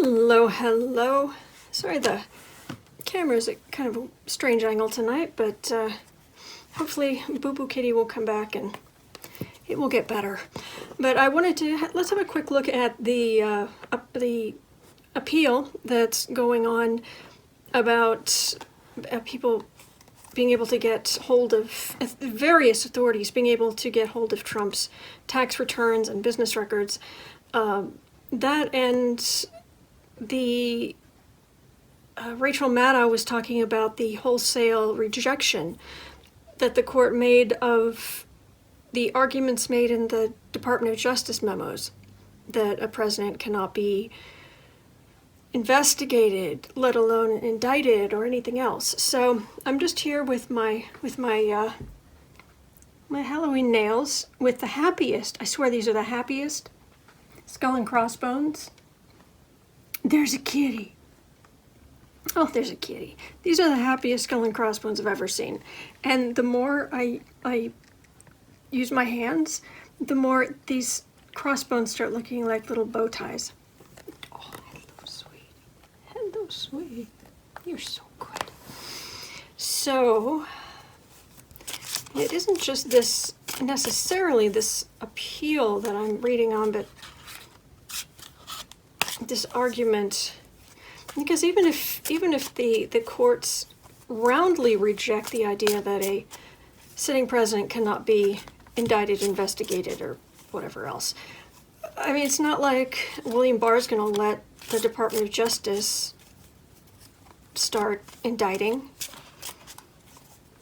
Hello, hello. Sorry the camera's at kind of a strange angle tonight, but hopefully Boo Boo Kitty will come back and it will get better. But I wanted to, let's have a quick look at the appeal that's going on about people being able to get hold of, various authorities being able to get hold of Trump's tax returns and business records. That and the Rachel Maddow was talking about the wholesale rejection that the court made of the arguments made in the Department of Justice memos that a president cannot be investigated, let alone indicted or anything else. So I'm just here with my Halloween nails with the happiest, I swear these are the happiest, skull and crossbones. There's a kitty. Oh, there's a kitty. These are the happiest skull and crossbones I've ever seen. And the more I use my hands, the more these crossbones start looking like little bow ties. Oh, hello, sweetie. Hello, sweetie. You're so good. So, it isn't just this, necessarily this appeal that I'm reading on, but this argument, because even if the courts roundly reject the idea that a sitting president cannot be indicted, investigated, or whatever else, I mean, it's not like William Barr's going to let the Department of Justice start indicting.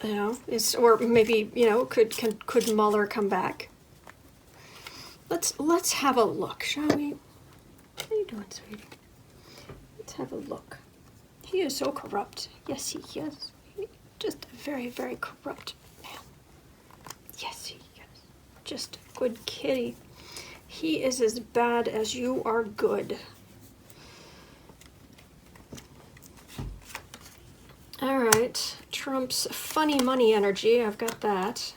You know, or maybe, you know, could Mueller come back? Let's have a look, shall we? What are you doing, sweetie? Let's have a look. He is so corrupt. Yes, he is. Just a very, very corrupt man. Yes, he is. Just a good kitty. He is as bad as you are good. All right. Trump's funny money energy. I've got that.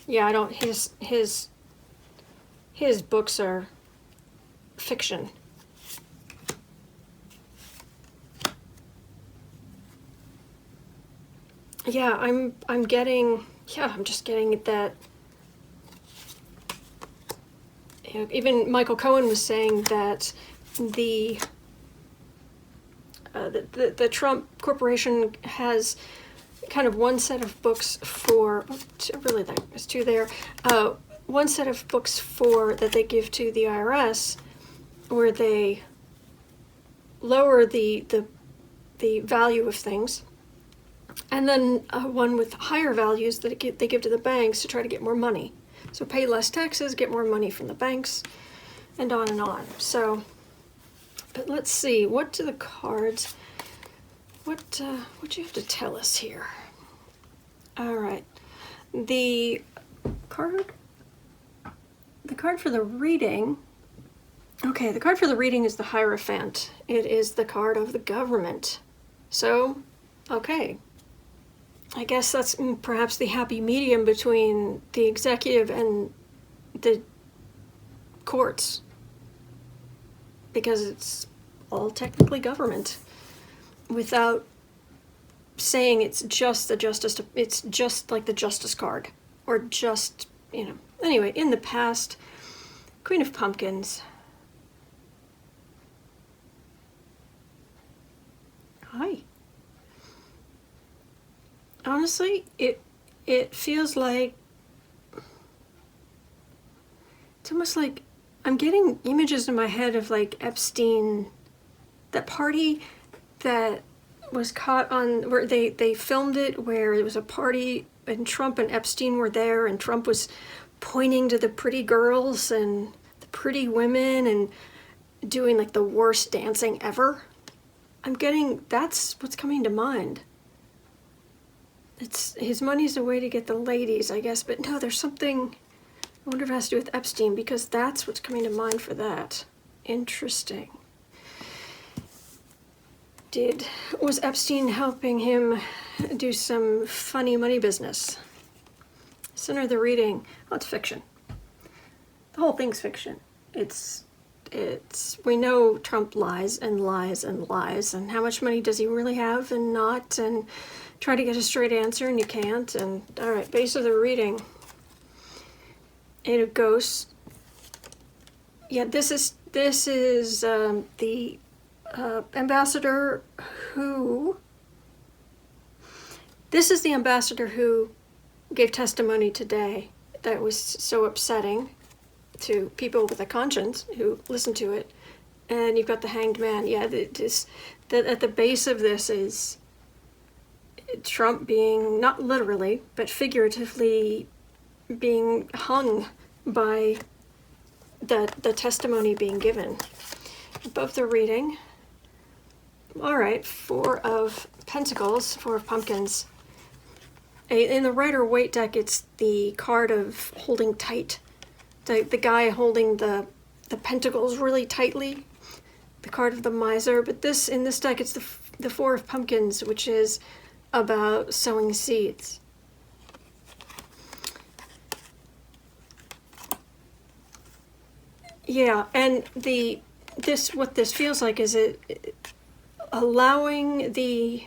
Yeah, I don't. His books are fiction. Yeah, I'm just getting that. You know, even Michael Cohen was saying that the Trump Corporation has kind of one set of books for, really there's two there, one set of books for that they give to the IRS where they lower the value of things, and then one with higher values that they give to the banks to try to get more money. So pay less taxes, get more money from the banks, and on and on. So, but let's see, what do the cards, what do you have to tell us here? All right, the card for the reading, okay, the card for the reading is the Hierophant. It is the card of the government. So, okay, I guess that's perhaps the happy medium between the executive and the courts, because it's all technically government, without saying it's just the justice, it's just like the justice card, or just, you know. Anyway, in the past, Queen of Pumpkins. Hi. Honestly, it feels like, it's almost like I'm getting images in my head of like Epstein, that party that was caught on, where they filmed it, where it was a party and Trump and Epstein were there, and Trump was pointing to the pretty girls and the pretty women and doing like the worst dancing ever. That's what's coming to mind. It's his money's a way to get the ladies, I guess, but no, there's something, I wonder if it has to do with Epstein, because that's what's coming to mind for that. Interesting. Was Epstein helping him do some funny money business? Center of the reading. Oh, it's fiction. The whole thing's fiction. We know Trump lies and lies and lies, and how much money does he really have and not, and try to get a straight answer and you can't. And all right, base of the reading. Eight of Ghosts. Yeah, this is the ambassador who. This is the ambassador who gave testimony today that was so upsetting to people with a conscience who listen to it. And you've got the Hanged Man. Yeah, that at the base of this is Trump being, not literally, but figuratively being hung by the testimony being given. Above the reading, all right, Four of Pentacles, Four of Pumpkins. In the Rider-Waite deck, it's the card of holding tight. The guy holding the pentacles really tightly, the card of the miser. But in this deck, it's the Four of Pumpkins, which is about sowing seeds. Yeah, and what this feels like is allowing the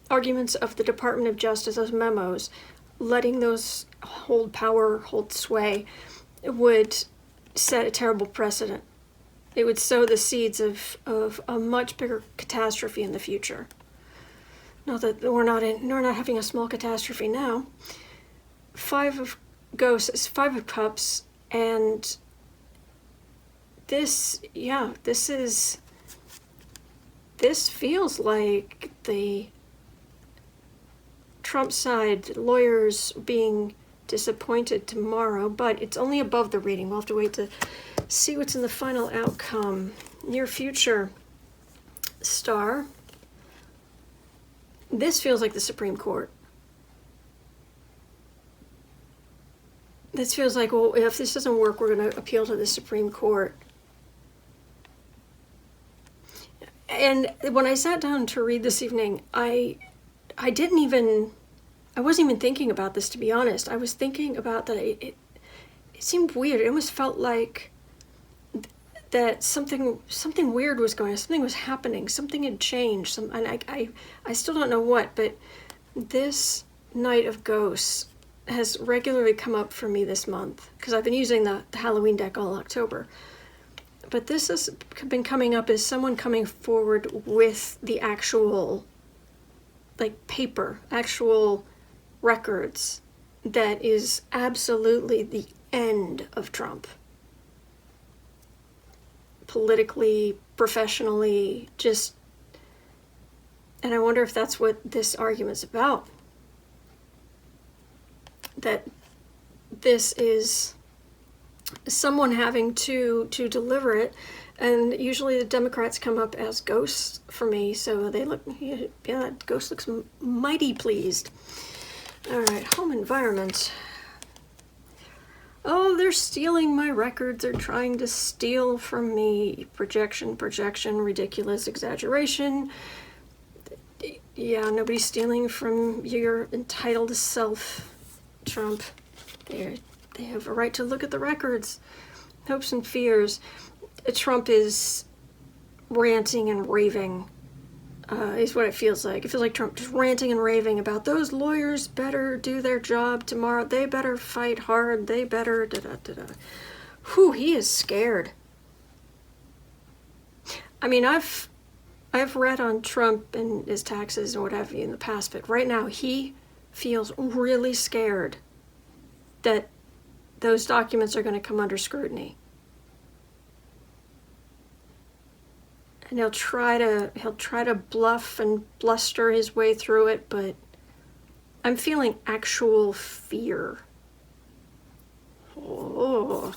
arguments of the Department of Justice, those memos, letting those hold power, hold sway, would set a terrible precedent. It would sow the seeds of a much bigger catastrophe in the future. Not that we're not having a small catastrophe now. Five of Ghosts, Five of Cups, and this feels like the Trump side lawyers being disappointed tomorrow, but it's only above the reading. We'll have to wait to see what's in the final outcome. Near future, Star. This feels like the Supreme Court. This feels like, well, if this doesn't work, we're going to appeal to the Supreme Court. And when I sat down to read this evening, I wasn't even thinking about this, to be honest. I was thinking about that it seemed weird. It almost felt like that something weird was going on. Something was happening. Something had changed. And I still don't know what, but this Knight of Ghosts has regularly come up for me this month because I've been using the Halloween deck all October. But this has been coming up as someone coming forward with the actual, like, paper, actual records that is absolutely the end of Trump. Politically, professionally, just, and I wonder if that's what this argument's about. That this is someone having to deliver it, and usually the Democrats come up as ghosts for me, so they look, yeah, that ghost looks mighty pleased. All right, home environment. Oh, they're stealing my records. They're trying to steal from me. Projection, ridiculous exaggeration. Yeah, nobody's stealing from your entitled self, Trump. They have a right to look at the records. Hopes and fears. Trump is ranting and raving, is what it feels like. It feels like Trump just ranting and raving about those lawyers better do their job tomorrow. They better fight hard. They better da-da-da-da. Whew, he is scared. I mean, I've read on Trump and his taxes and what have you in the past, but right now he feels really scared that those documents are going to come under scrutiny. And he'll try to bluff and bluster his way through it, but I'm feeling actual fear. Oh,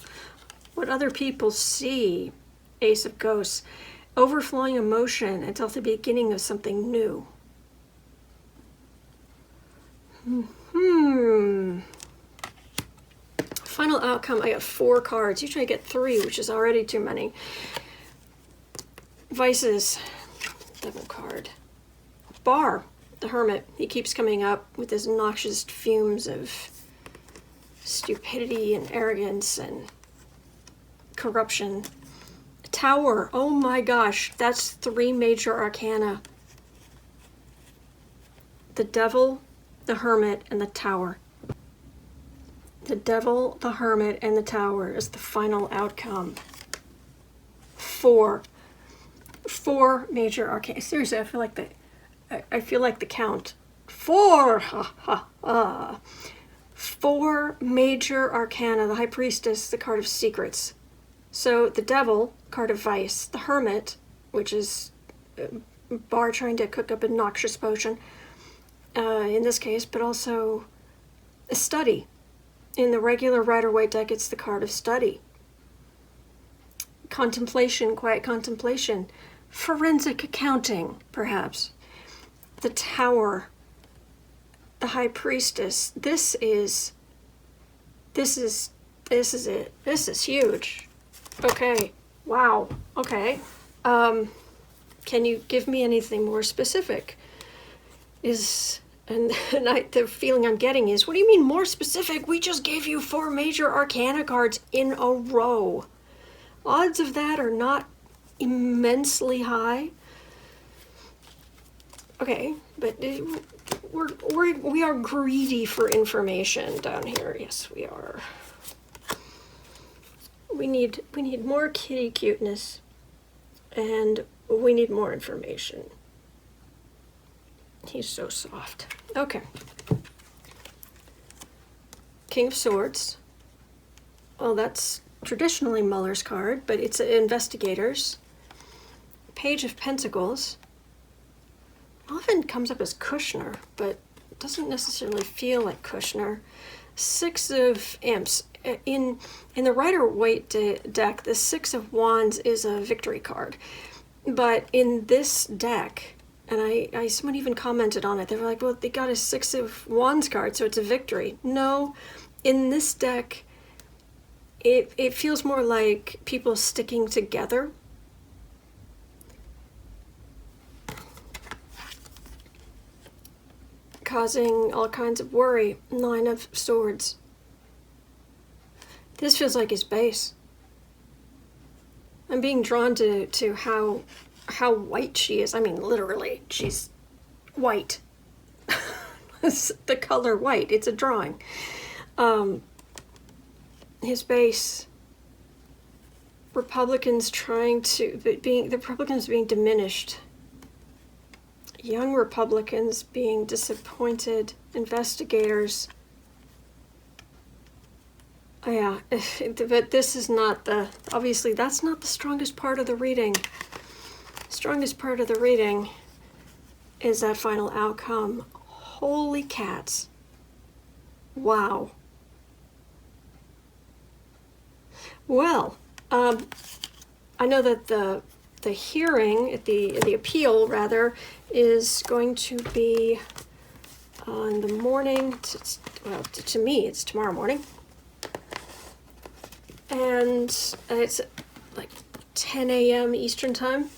what other people see, Ace of Ghosts, overflowing emotion until the beginning of something new. Final outcome, I got 4 cards. Usually I get 3, which is already too many. Vices, Devil card. Bar, the Hermit. He keeps coming up with his noxious fumes of stupidity and arrogance and corruption. Tower, oh my gosh, that's 3 major arcana. The Devil, the Hermit, and the Tower. The Devil, the Hermit, and the Tower is the final outcome. 4 major arcana. Seriously, I feel like the count. 4! Ha ha ha. 4 major arcana. The High Priestess, the card of secrets. So the Devil, card of vice. The Hermit, which is Bar trying to cook up a noxious potion, in this case, but also a study. In the regular Rider-Waite deck, it's the card of study. Contemplation, quiet contemplation. Forensic accounting, perhaps. The Tower. The High Priestess. This is it. This is huge. Okay. Wow. Okay. Can you give me anything more specific? The feeling I'm getting is, what do you mean more specific? We just gave you 4 major arcana cards in a row. Odds of that are not immensely high. Okay, but we are greedy for information down here. Yes, we are. We need more kitty cuteness, and we need more information. He's so soft. Okay. King of Swords. Well, that's traditionally Muller's card, but it's investigators. Page of Pentacles. Often comes up as Kushner, but doesn't necessarily feel like Kushner. 6 of Imps. In the Rider-Waite deck, the 6 of Wands is a victory card. But in this deck, and someone even commented on it, they were like, well, they got a 6 of Wands card, so it's a victory. No, in this deck, it feels more like people sticking together. Causing all kinds of worry. 9 of Swords. This feels like his base. I'm being drawn to how white she is. I mean, literally, she's white. The color white. It's a drawing. His base. The Republicans being diminished. Young Republicans being disappointed. Investigators. Yeah, but this is not obviously that's not the strongest part of the reading. Strongest part of the reading is that final outcome. Holy cats. Wow. Well, I know that the hearing, the appeal rather, is going to be in the morning. To me, it's tomorrow morning. And it's like 10 a.m. Eastern Time.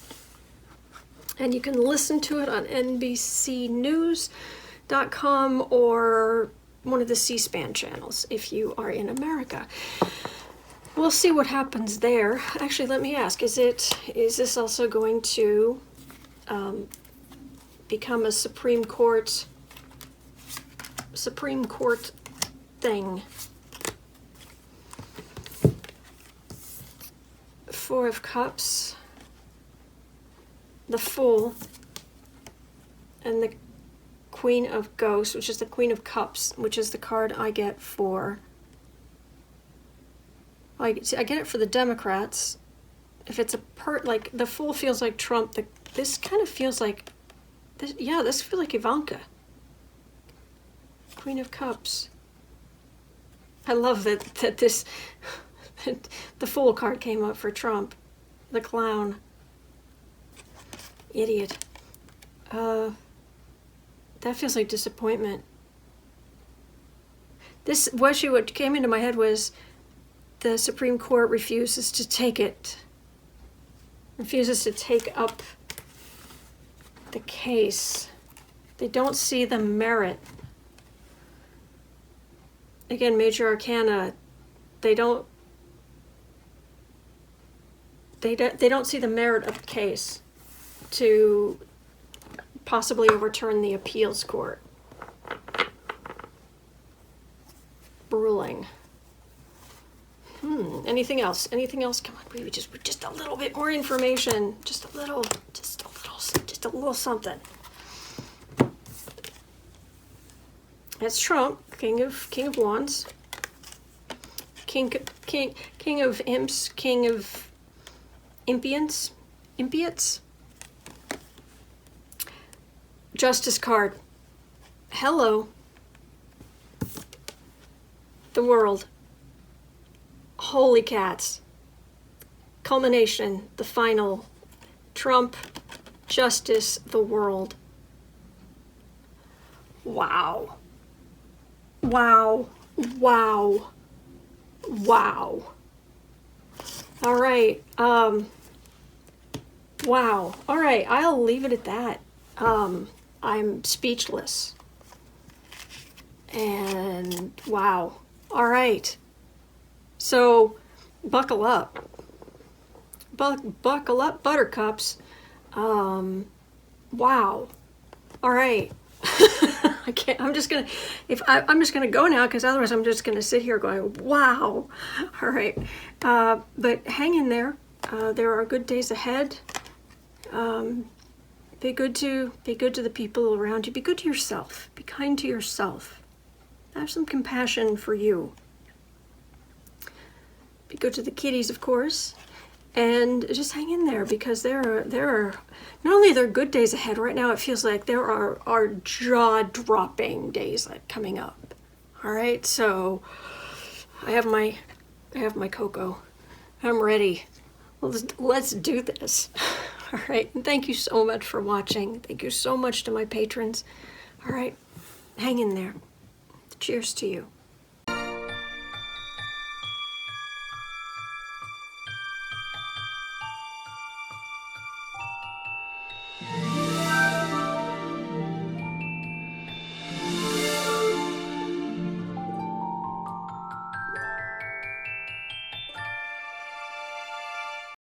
And you can listen to it on NBCnews.com or one of the C-SPAN channels if you are in America. We'll see what happens there. Actually, let me ask, is this also going to become a Supreme Court thing? 4 of Cups, the Fool, and the Queen of Ghosts, which is the Queen of Cups, which is the card I get for... I get it for the Democrats. If it's like the Fool feels like Trump, this kind of feels like... this feels like Ivanka. Queen of Cups. I love that this... the Fool card came up for Trump. The Clown. Idiot. That feels like disappointment. What came into my head was the Supreme Court refuses to take up the case. They don't see the merit. Again, Major Arcana, they don't they don't see the merit of the case to possibly overturn the appeals court ruling. Anything else? Anything else? Come on, maybe just a little bit more information. Just a little something. That's Trump, King of Wands, King of Imps, King of Impiates. Justice card. Hello. The world. Holy cats. Culmination, the final. Trump, justice, the world. Wow. Wow. Wow. Wow. All right. Wow. All right. I'll leave it at that. I'm speechless. And wow. All right. So buckle up. Buckle up, buttercups. Wow. All right. I can't. I'm just gonna go now, because otherwise I'm just gonna sit here going, wow. All right. But hang in there. There are good days ahead. Be good to the people around you. Be good to yourself. Be kind to yourself. Have some compassion for you. Be good to the kitties, of course. And just hang in there, because there are not only there are good days ahead. Right now it feels like there are jaw-dropping days coming up. All right, so I have my cocoa. I'm ready. Let's do this. All right, and thank you so much for watching. Thank you so much to my patrons. All right, hang in there. Cheers to you.